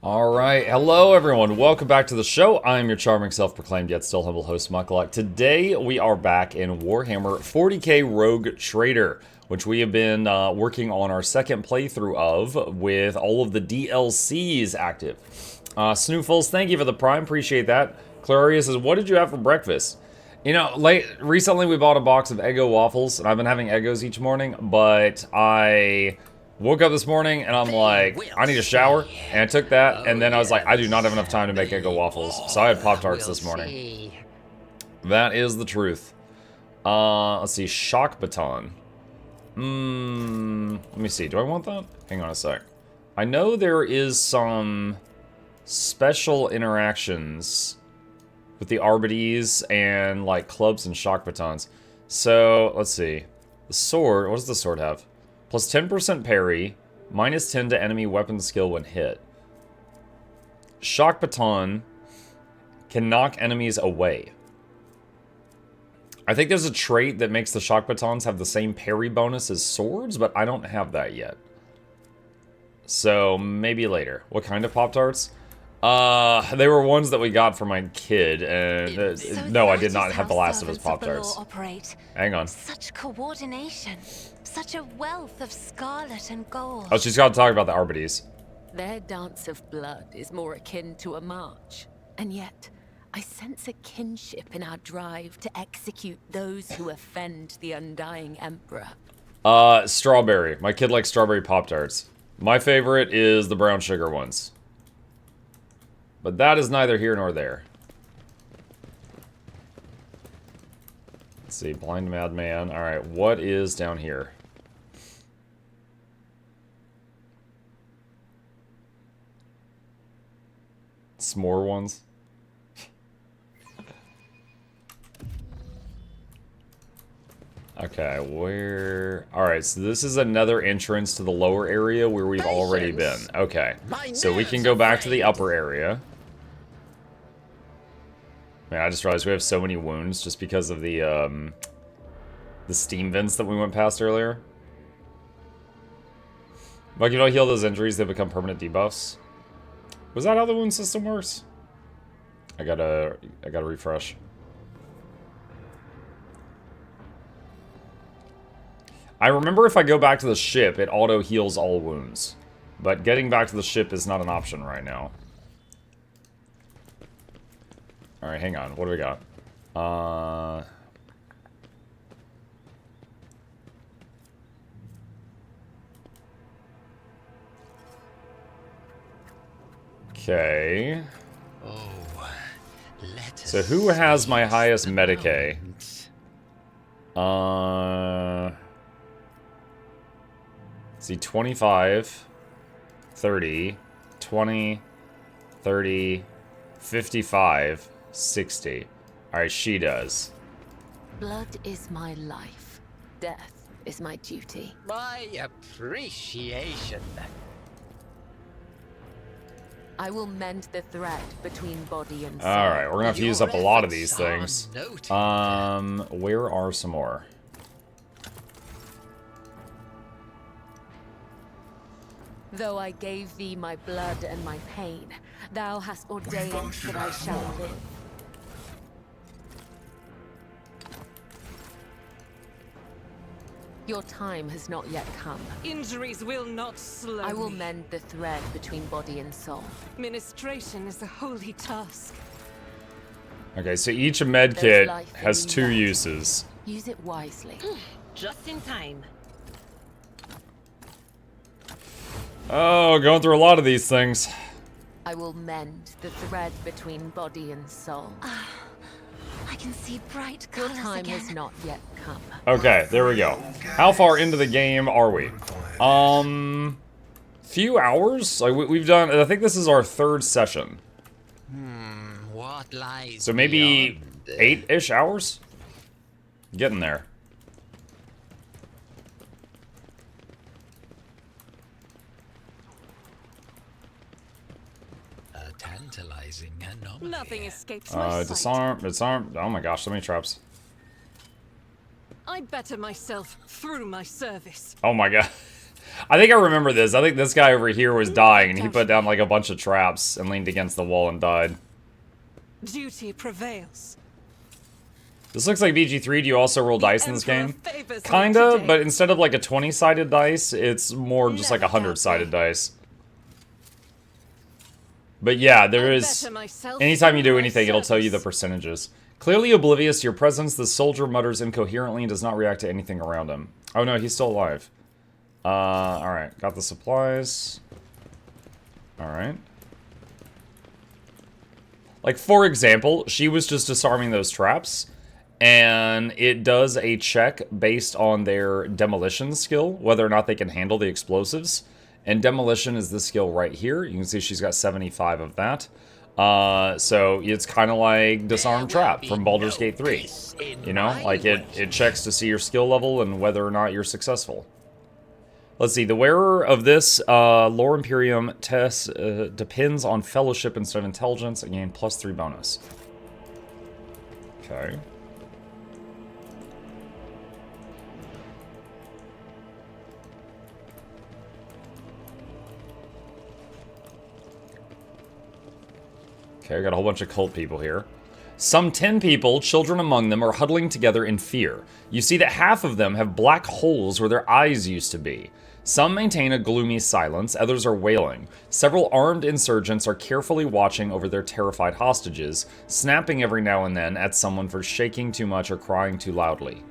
Alright, hello everyone, welcome back to the show. I'm your charming, self-proclaimed, yet still humble host, Mukluk. Today, we are back in Warhammer 40k Rogue Trader, which we have been working on our second playthrough of, with all of the DLCs active. Snoofles, thank you for the prime, appreciate that. Claria says, what did you have for breakfast? You know, recently we bought a box of Eggo waffles, and I've been having Eggos each morning, but I woke up this morning and I'm like, I need a shower, and I took that, and then I was like, I do not have enough time to make Eggo waffles, so I had Pop-Tarts this morning. That is the truth. Let's see, Shock Baton. Let me see, do I want that? Hang on a sec. I know there is some special interactions with the Arbites and, like, clubs and Shock Batons. So, let's see. The sword, what does the sword have? Plus 10% parry, minus 10 to enemy weapon skill when hit. Shock Baton can knock enemies away. I think there's a trait that makes the Shock Batons have the same parry bonus as swords, but I don't have that yet. So, maybe later. What kind of Pop-Tarts? They were ones that we got for my kid, and So no, I that did not is have the how last of his servants the law Pop-Tarts. operate. Hang on. Such coordination, such a wealth of scarlet and gold. Oh, she's got to talk about the Arbites. Their dance of blood is more akin to a march, and yet I sense a kinship in our drive to execute those who offend the undying emperor. Strawberry. My kid likes strawberry Pop-Tarts. My favorite is the brown sugar ones. But that is neither here nor there. Let's see, Blind Madman. Alright, what is down here? S'more ones? Okay, where... Alright, so this is another entrance to the lower area where we've already been. Okay, so we can go back to the upper area. Man, I just realized we have so many wounds just because of the steam vents that we went past earlier. Like, you know, heal those injuries, they become permanent debuffs. Was that how the wound system works? I gotta refresh. I remember if I go back to the ship, it auto-heals all wounds. But getting back to the ship is not an option right now. Alright, hang on. What do we got? Okay. So who has my highest Medicae? See, 25, 30, 20, 30, 55, 60. Alright, she does. Blood is my life. Death is my duty. My appreciation. I will mend the thread between body and soul. Alright, we're gonna have to use up a lot of these things. Noted. Where are some more? Though I gave thee my blood and my pain, thou hast ordained that I shall live. Your time has not yet come. Injuries will not slow I will me. mend the thread between body and soul. Ministration is a holy task. Okay, so each med There's kit life in has two that. uses. Use it wisely. Just in time. Oh, going through a lot of these things. I will mend the thread between body and soul. I can see bright Your colors time again. has not yet come. Okay, there we go. How far into the game are we? Few hours? Like we've done, I think this is our third session. What lies So maybe beyond? 8-ish hours? Getting there. A tantalizing anomaly. Nothing escapes my sight. Disarm. Oh my gosh, so many traps. I better myself through my service. Oh my god. I think I remember this. I think this guy over here was dying, and he put down like a bunch of traps and leaned against the wall and died. Duty prevails. This looks like BG3. Do you also roll dice in this game? Favors me Kinda, today. but instead of like a 20-sided dice, it's more just like a 100-sided dice. But yeah, there is... Better myself Anytime you do than my anything, it'll tell you the service. percentages. Clearly oblivious to your presence, the soldier mutters incoherently and does not react to anything around him. Oh no, he's still alive. Alright. Got the supplies. Alright. Like, for example, she was just disarming those traps, and it does a check based on their demolition skill, whether or not they can handle the explosives. And demolition is the skill right here. You can see she's got 75 of that. So it's kind of like disarm trap from Baldur's Gate 3. You know, like it checks to see your skill level and whether or not you're successful. Let's see, the wearer of this Lore Imperium test depends on fellowship instead of intelligence and gain +3 bonus. Okay. Okay, I got a whole bunch of cult people here. Some 10 people, children among them, are huddling together in fear. You see that half of them have black holes where their eyes used to be. Some maintain a gloomy silence, others are wailing. Several armed insurgents are carefully watching over their terrified hostages, snapping every now and then at someone for shaking too much or crying too loudly.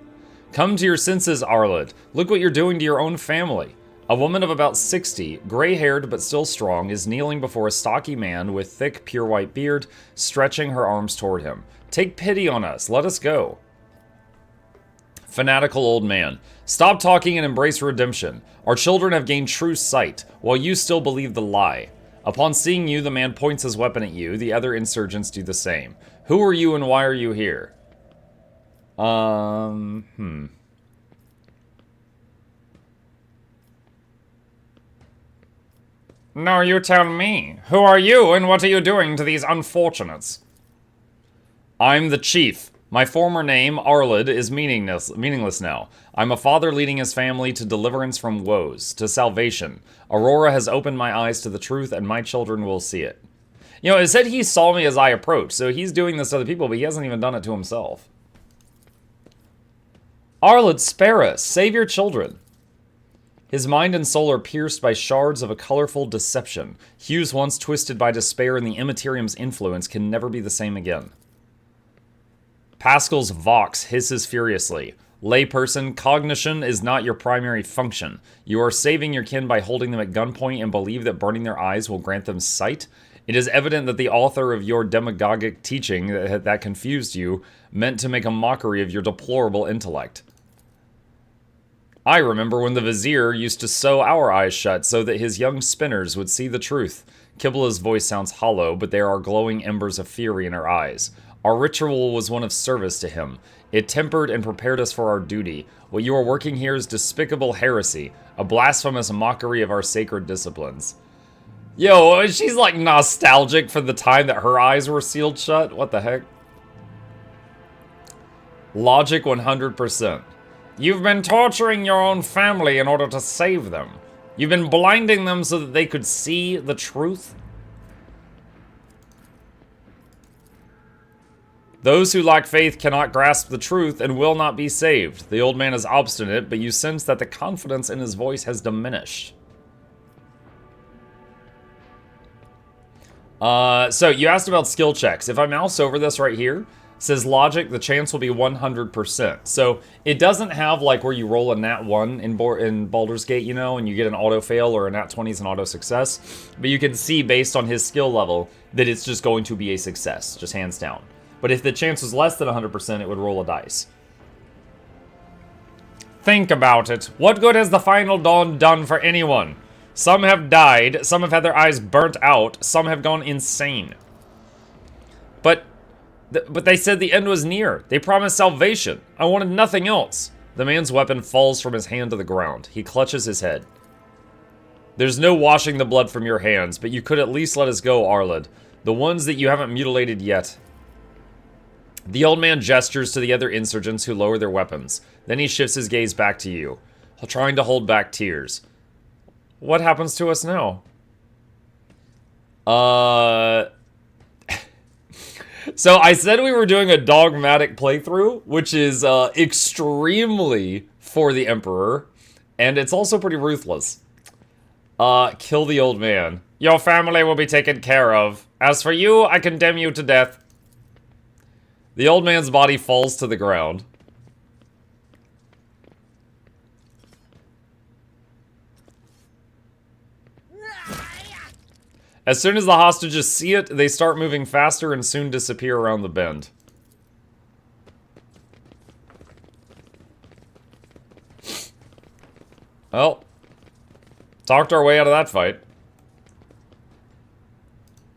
Come to your senses, Arlid. Look what you're doing to your own family. A woman of about 60, gray-haired but still strong, is kneeling before a stocky man with thick, pure white beard, stretching her arms toward him. Take pity on us. Let us go. Fanatical old man. Stop talking and embrace redemption. Our children have gained true sight, while you still believe the lie. Upon seeing you, the man points his weapon at you. The other insurgents do the same. Who are you and why are you here? No, you tell me. Who are you, and what are you doing to these unfortunates? I'm the chief. My former name, Arlid, is meaningless now. I'm a father leading his family to deliverance from woes, to salvation. Aurora has opened my eyes to the truth, and my children will see it. You know, it said he saw me as I approached, so he's doing this to other people, but he hasn't even done it to himself. Arlid, spare us. Save your children. His mind and soul are pierced by shards of a colorful deception. Hues once twisted by despair and the Immaterium's influence can never be the same again. Pascal's Vox hisses furiously. Layperson, cognition is not your primary function. You are saving your kin by holding them at gunpoint and believe that burning their eyes will grant them sight? It is evident that the author of your demagogic teaching that confused you meant to make a mockery of your deplorable intellect. I remember when the Vizier used to sew our eyes shut so that his young spinners would see the truth. Kibbla's voice sounds hollow, but there are glowing embers of fury in her eyes. Our ritual was one of service to him. It tempered and prepared us for our duty. What you are working here is despicable heresy, a blasphemous mockery of our sacred disciplines. Yo, she's like nostalgic for the time that her eyes were sealed shut? What the heck? Logic 100%. You've been torturing your own family in order to save them. You've been blinding them so that they could see the truth. Those who lack faith cannot grasp the truth and will not be saved. The old man is obstinate, but you sense that the confidence in his voice has diminished. So you asked about skill checks. If I mouse over this right here, it says logic, the chance will be 100%. So it doesn't have like where you roll a nat 1 in Baldur's Gate, you know, and you get an auto fail, or a nat 20 is an auto success. But you can see based on his skill level that it's just going to be a success, just hands down. But if the chance was less than 100%, it would roll a dice. Think about it. What good has the Final Dawn done for anyone? Some have died, some have had their eyes burnt out, some have gone insane. But they said the end was near. They promised salvation. I wanted nothing else. The man's weapon falls from his hand to the ground. He clutches his head. There's no washing the blood from your hands, but you could at least let us go, Arlid. The ones that you haven't mutilated yet. The old man gestures to the other insurgents who lower their weapons. Then he shifts his gaze back to you, trying to hold back tears. What happens to us now? So I said we were doing a dogmatic playthrough, which is extremely for the Emperor, and it's also pretty ruthless. Kill the old man. Your family will be taken care of. As for you, I condemn you to death. The old man's body falls to the ground. As soon as the hostages see it, they start moving faster and soon disappear around the bend. Well, talked our way out of that fight.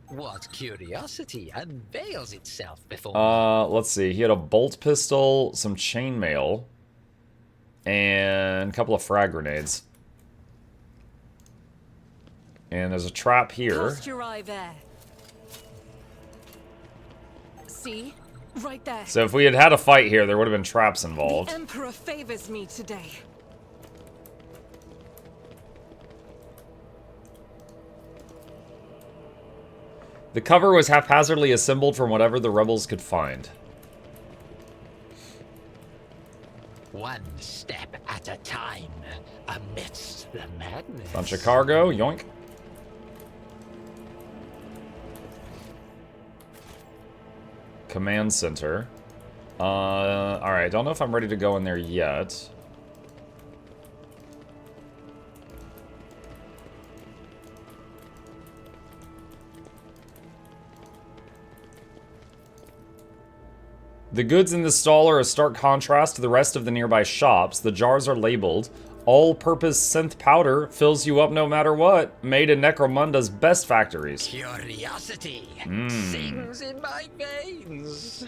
What curiosity unveils itself before Let's see. He had a bolt pistol, some chainmail, and a couple of frag grenades. And there's a trap here. Cast your eye there. See? Right there. So if we had had a fight here, there would have been traps involved. The Emperor favors me today. The cover was haphazardly assembled from whatever the rebels could find. one step at a time amidst the madness. Bunch of cargo, yoink. Command center. Alright, don't know if I'm ready to go in there yet. The goods in this stall are a stark contrast to the rest of the nearby shops. The jars are labeled. All-purpose synth powder fills you up no matter what. Made in Necromunda's best factories. Curiosity sings in my veins.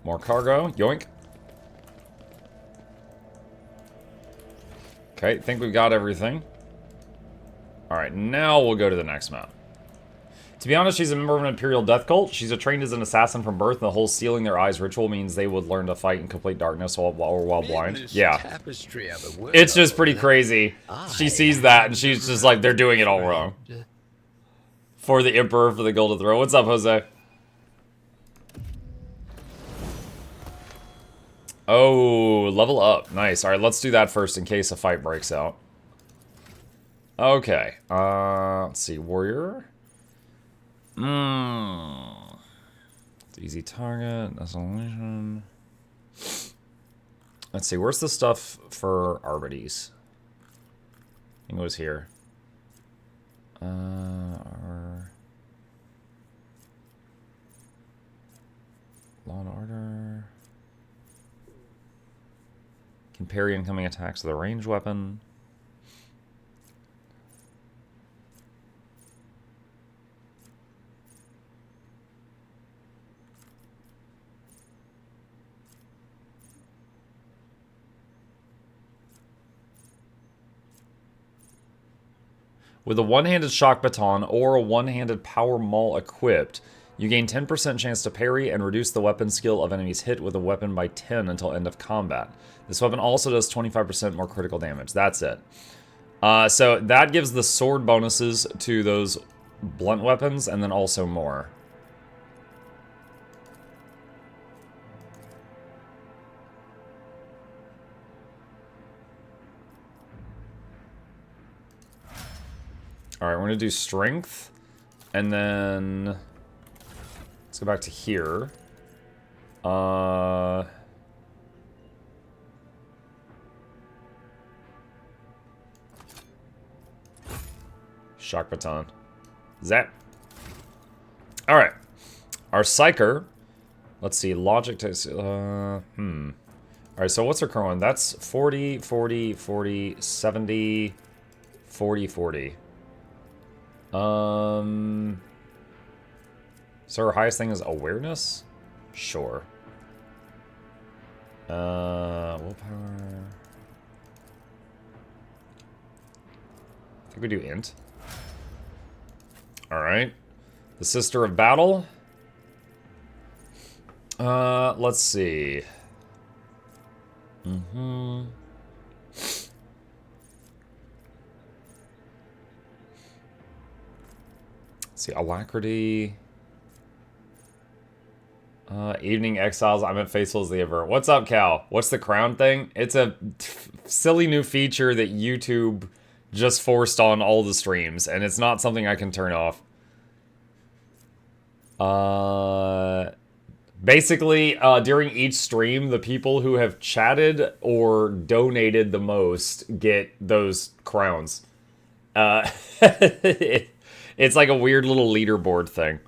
More cargo, yoink. Okay, think we've got everything. Alright, now we'll go to the next map. To be honest, she's a member of an Imperial death cult. She's trained as an assassin from birth, and the whole sealing their eyes ritual means they would learn to fight in complete darkness while blind. Yeah. It's just pretty crazy. She sees that, and she's just like, they're doing it all wrong. For the Emperor, for the Golden Throne. What's up, Jose? Oh, level up. Nice. Alright, let's do that first in case a fight breaks out. Okay. Let's see. Warrior. Easy target. Isolation. Let's see. Where's the stuff for Arbites? I think it was here. Law and Order. Can parry incoming attacks with a ranged weapon. With a one-handed shock baton or a one-handed power maul equipped, you gain 10% chance to parry and reduce the weapon skill of enemies hit with a weapon by 10 until end of combat. This weapon also does 25% more critical damage. That's it. So that gives the sword bonuses to those blunt weapons and then also more. Alright, we're going to do strength. And then let's go back to here. Shock baton. Zap. Alright. Our Psyker. Let's see. Logic takes... Alright, so what's our current one? That's 40, 40, 40, 70, 40, 40. So our highest thing is awareness? Sure. Willpower. I think we do int. Alright. The Sister of Battle. Let's see. Let's see, Alacrity. Evening Exiles, I'm at Faithful as the Aver. What's up, Cal? What's the crown thing? It's a silly new feature that YouTube just forced on all the streams, and it's not something I can turn off. Basically, during each stream, the people who have chatted or donated the most get those crowns. It's like a weird little leaderboard thing.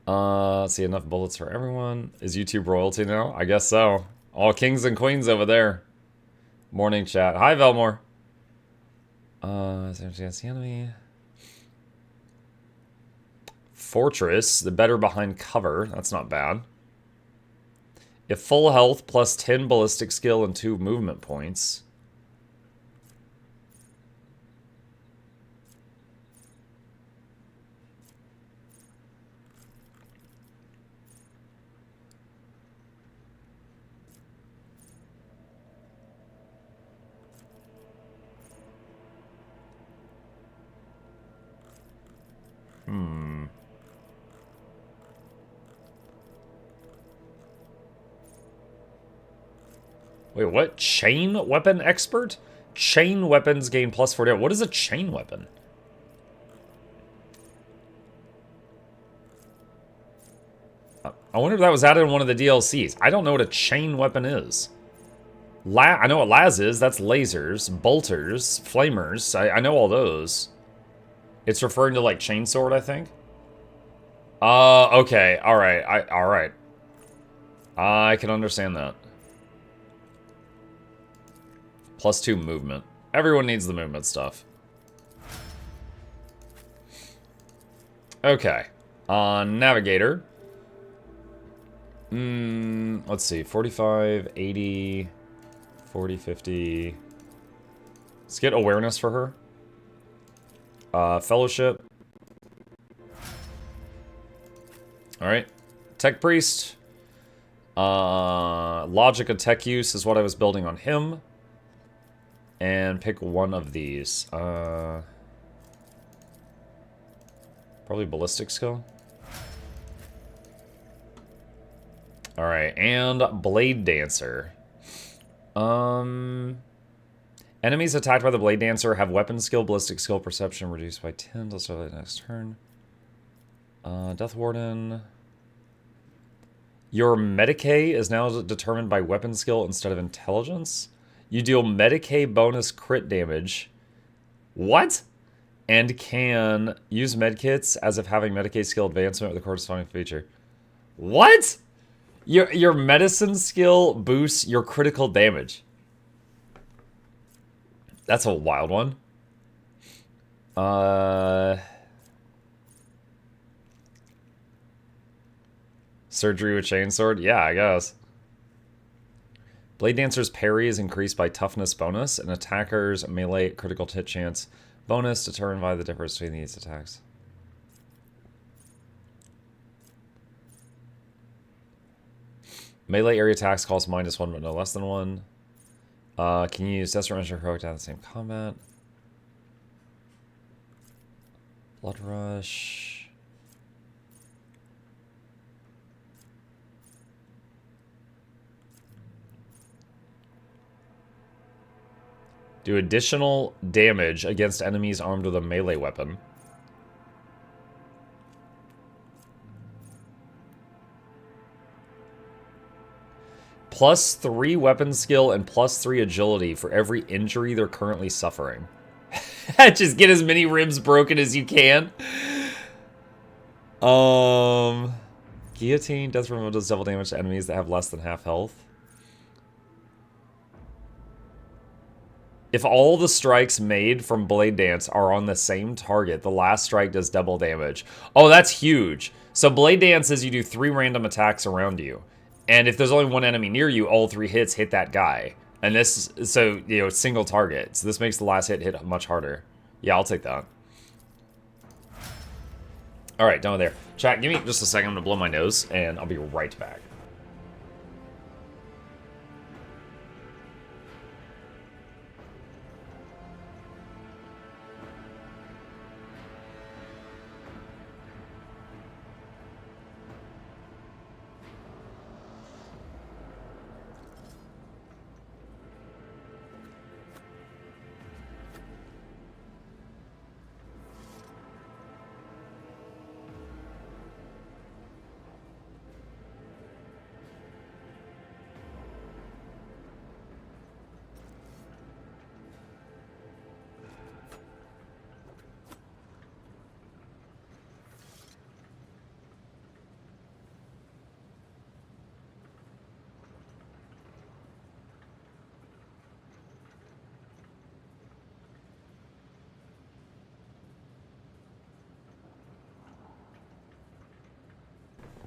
Let's see, enough bullets for everyone. Is YouTube royalty now? I guess so. All kings and queens over there. Morning chat. Hi, Velmore. Is there a chance the enemy? Fortress, the better behind cover. That's not bad. If full health plus 10 ballistic skill and 2 movement points. Wait, what? Chain weapon expert? Chain weapons gain plus 40. What is a chain weapon? I wonder if that was added in one of the DLCs. I don't know what a chain weapon is. I know what Laz is. That's lasers, bolters, flamers. I know all those. It's referring to, like, chainsword, I think. Okay. Alright. Alright. I can understand that. Plus 2 movement. Everyone needs the movement stuff. Okay. Navigator. Let's see. 45, 80, 40, 50. Let's get awareness for her. Fellowship. Alright. Tech Priest. Logic and tech use is what I was building on him. And pick one of these. Probably ballistic skill. Alright, and Blade Dancer. Enemies attacked by the Blade Dancer have weapon skill, ballistic skill, perception reduced by 10. Let's start the next turn. Death Warden. Your Medicae is now determined by weapon skill instead of intelligence. You deal Medicae bonus crit damage. What? And can use medkits as if having Medicae skill advancement with a corresponding feature. What? Your medicine skill boosts your critical damage. That's a wild one. Surgery with chainsword? Yeah, I guess. Blade Dancer's parry is increased by toughness bonus, and attacker's melee critical hit chance bonus determined by the difference between these attacks. Melee area attacks cost -1 but no less than 1. Can you use Desperate Measure heroic down the same combat? Blood Rush. Do additional damage against enemies armed with a melee weapon. +3 weapon skill and +3 agility for every injury they're currently suffering. Just get as many ribs broken as you can. Guillotine. Death removal does double damage to enemies that have less than half health. If all the strikes made from Blade Dance are on the same target, the last strike does double damage. Oh, that's huge. So Blade Dance is you do 3 random attacks around you. And if there's only one enemy near you, all 3 hits hit that guy. And this, so, you know, single target. So this makes the last hit much harder. Yeah, I'll take that. Alright, done with there. Chat, give me just a second. I'm gonna blow my nose, and I'll be right back.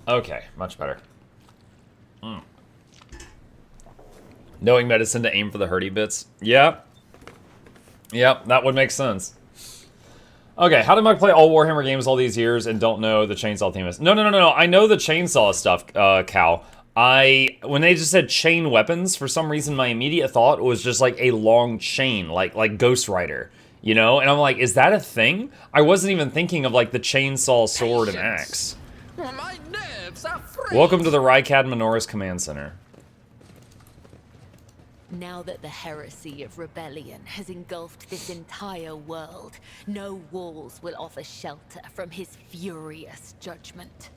Okay, much better. Knowing medicine to aim for the hurty bits. Yep. Yep, that would make sense. Okay, how did I play all Warhammer games all these years and don't know the chainsaw theme is? No. I know the chainsaw stuff, Cal. When they just said chain weapons, for some reason my immediate thought was just like a long chain, like Ghost Rider, you know? And I'm like, is that a thing? I wasn't even thinking of like the chainsaw, sword, and axe. My nerves are frayed. Welcome to the Rykad Minoris Command Center. Now that the heresy of rebellion has engulfed this entire world, no walls will offer shelter from his furious judgment.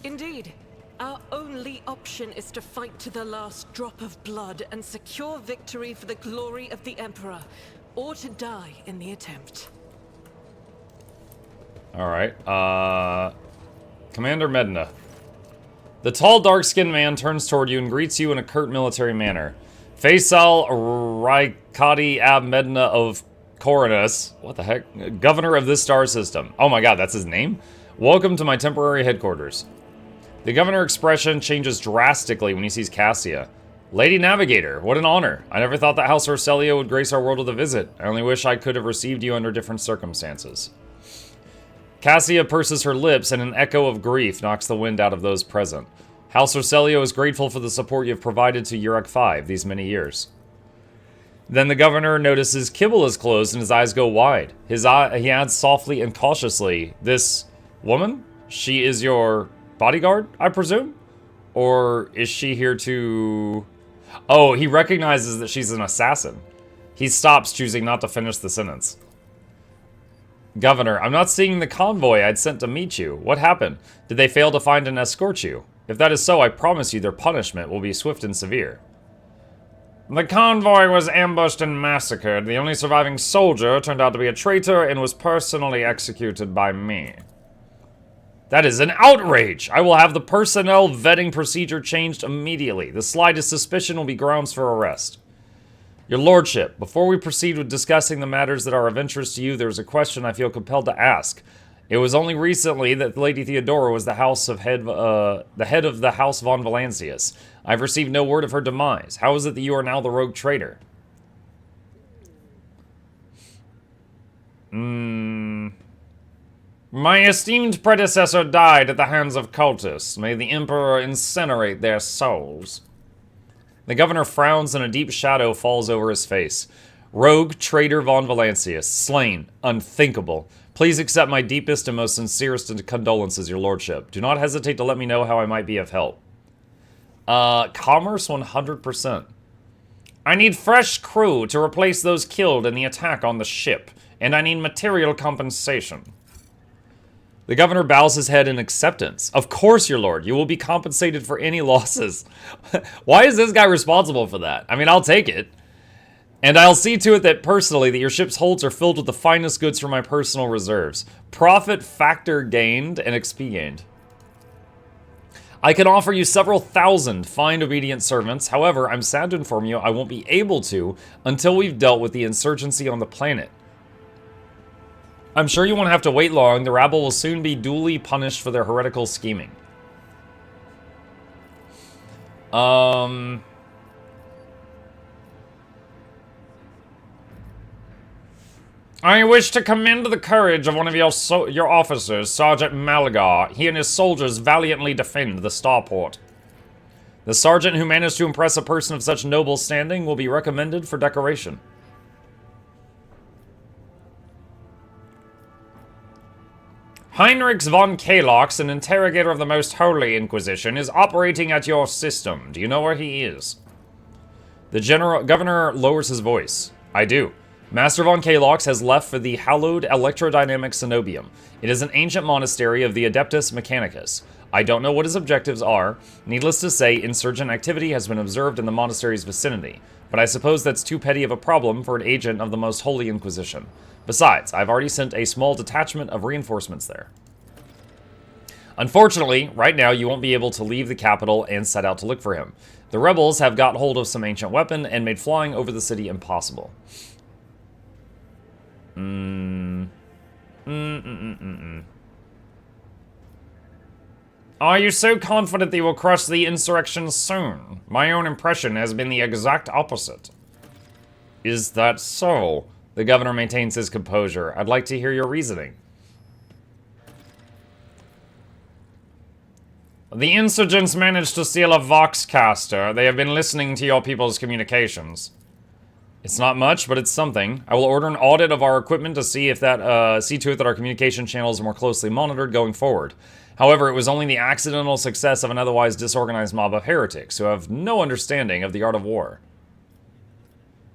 Indeed. Our only option is to fight to the last drop of blood and secure victory for the glory of the Emperor, or to die in the attempt. Alright, Commander Medina. The tall, dark-skinned man turns toward you and greets you in a curt military manner. Faisal Raikadi Ab Medina of Coronis. What the heck? Governor of this star system. Oh my god, that's his name? Welcome to my temporary headquarters. The governor expression changes drastically when he sees Cassia. Lady Navigator, what an honor. I never thought that House Orselio would grace our world with a visit. I only wish I could have received you under different circumstances. Cassia purses her lips, and an echo of grief knocks the wind out of those present. House Orselio is grateful for the support you've provided to Uruk V these many years. Then the governor notices Kibble is closed and his eyes go wide. He adds softly and cautiously, "This woman? She is your bodyguard, I presume? Or is she here to..." Oh, he recognizes that she's an assassin. He stops, choosing not to finish the sentence. Governor, I'm not seeing the convoy I'd sent to meet you. What happened? Did they fail to find and escort you? If that is so, I promise you their punishment will be swift and severe. The convoy was ambushed and massacred. The only surviving soldier turned out to be a traitor and was personally executed by me. That is an outrage! I will have the personnel vetting procedure changed immediately. The slightest suspicion will be grounds for arrest. Your Lordship, before we proceed with discussing the matters that are of interest to you, there is a question I feel compelled to ask. It was only recently that Lady Theodora was the head of the House von Valancius. I've received no word of her demise. How is it that you are now the rogue traitor? My esteemed predecessor died at the hands of cultists. May the Emperor incinerate their souls. The governor frowns and a deep shadow falls over his face. Rogue traitor von Valancius, slain, unthinkable. Please accept my deepest and most sincerest condolences, your lordship. Do not hesitate to let me know how I might be of help. Commerce 100%. I need fresh crew to replace those killed in the attack on the ship, and I need material compensation. The governor bows his head in acceptance. Of course, your lord. You will be compensated for any losses. Why is this guy responsible for that? I mean, I'll take it. And I'll see to it that personally that your ship's holds are filled with the finest goods from my personal reserves. Profit factor gained and XP gained. I can offer you several thousand fine obedient servants. However, I'm sad to inform you I won't be able to until we've dealt with the insurgency on the planet. I'm sure you won't have to wait long. The rabble will soon be duly punished for their heretical scheming. I wish to commend the courage of one of your officers, Sergeant Malgar. He and his soldiers valiantly defend the starport. The sergeant who managed to impress a person of such noble standing will be recommended for decoration. Heinrich von Kalox, an interrogator of the Most Holy Inquisition, is operating at your system. Do you know where he is? The governor lowers his voice. I do. Master von Kalox has left for the hallowed electrodynamic cenobium. It is an ancient monastery of the Adeptus Mechanicus. I don't know what his objectives are. Needless to say, insurgent activity has been observed in the monastery's vicinity, but I suppose that's too petty of a problem for an agent of the Most Holy Inquisition. Besides, I've already sent a small detachment of reinforcements there. Unfortunately, right now you won't be able to leave the capital and set out to look for him. The rebels have got hold of some ancient weapon and made flying over the city impossible. Are you so confident that you will crush the insurrection soon? My own impression has been the exact opposite. Is that so? The governor maintains his composure. I'd like to hear your reasoning. The insurgents managed to steal a Voxcaster. They have been listening to your people's communications. It's not much, but it's something. I will order an audit of our equipment to see if that see to it that our communication channels are more closely monitored going forward. However, it was only the accidental success of an otherwise disorganized mob of heretics who have no understanding of the art of war.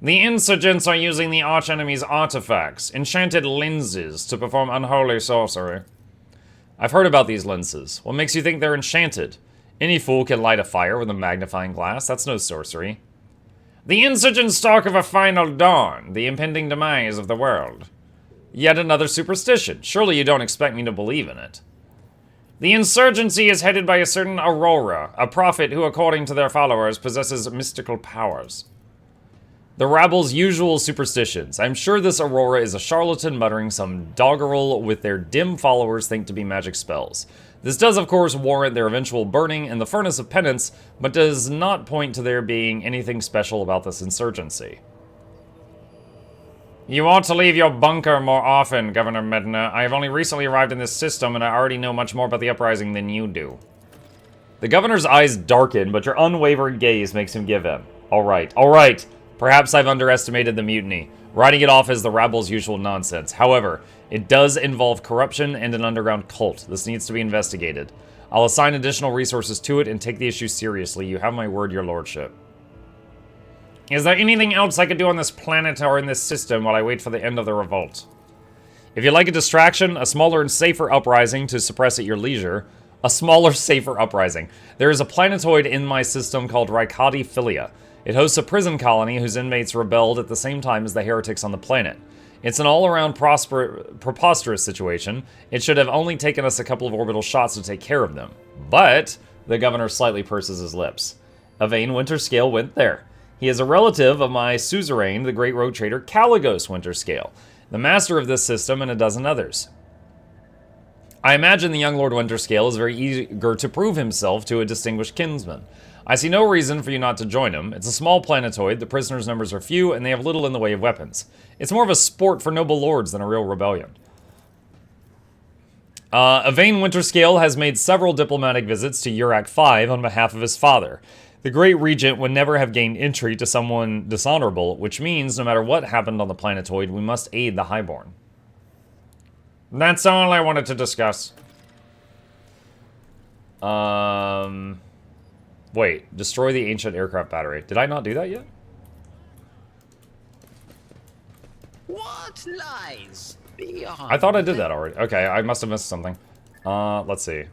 The insurgents are using the archenemy's artifacts, enchanted lenses, to perform unholy sorcery. I've heard about these lenses. What makes you think they're enchanted? Any fool can light a fire with a magnifying glass. That's no sorcery. The insurgents talk of a final dawn, the impending demise of the world. Yet another superstition. Surely you don't expect me to believe in it. The insurgency is headed by a certain Aurora, a prophet who, according to their followers, possesses mystical powers. The rabble's usual superstitions. I'm sure this Aurora is a charlatan muttering some doggerel with their dim followers think to be magic spells. This does, of course, warrant their eventual burning in the furnace of penance, but does not point to there being anything special about this insurgency. You ought to leave your bunker more often, Governor Medina. I have only recently arrived in this system, and I already know much more about the uprising than you do. The governor's eyes darken, but your unwavering gaze makes him give in. All right. Perhaps I've underestimated the mutiny, writing it off as the rabble's usual nonsense. However, it does involve corruption and an underground cult. This needs to be investigated. I'll assign additional resources to it and take the issue seriously. You have my word, your lordship. Is there anything else I could do on this planet or in this system while I wait for the end of the revolt? If you like a distraction, a smaller and safer uprising to suppress at your leisure. A smaller, safer uprising. There is a planetoid in my system called Rykati Philia. It hosts a prison colony whose inmates rebelled at the same time as the heretics on the planet. It's an all-around preposterous situation. It should have only taken us a couple of orbital shots to take care of them. But the governor slightly purses his lips. Yvain Winterscale went there. He is a relative of my suzerain, the great rogue trader Caligos Winterscale, the master of this system and a dozen others. I imagine the young Lord Winterscale is very eager to prove himself to a distinguished kinsman. I see no reason for you not to join him. It's a small planetoid, the prisoners' numbers are few, and they have little in the way of weapons. It's more of a sport for noble lords than a real rebellion. Yvain Winterscale has made several diplomatic visits to Urak 5 on behalf of his father. The Great Regent would never have gained entry to someone dishonorable, which means no matter what happened on the planetoid, we must aid the Highborn. That's all I wanted to discuss. Wait, destroy the ancient aircraft battery. Did I not do that yet? What lies beyond? I thought I did that already. Okay, I must have missed something. Let's see.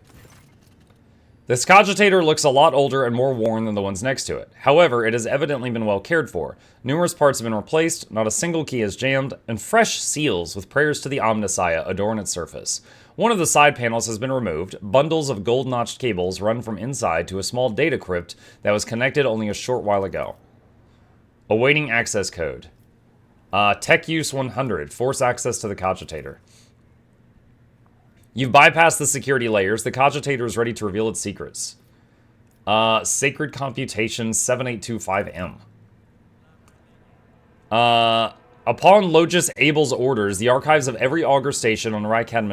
This cogitator looks a lot older and more worn than the ones next to it. However, it has evidently been well cared for. Numerous parts have been replaced, not a single key is jammed, and fresh seals with prayers to the Omnissiah adorn its surface. One of the side panels has been removed. Bundles of gold-notched cables run from inside to a small data crypt that was connected only a short while ago. Awaiting access code. Tech use 100. Force access to the cogitator. You've bypassed the security layers. The cogitator is ready to reveal its secrets. Sacred Computation 7825M. Upon Logis Abel's orders, the archives of every augur station on Reichhad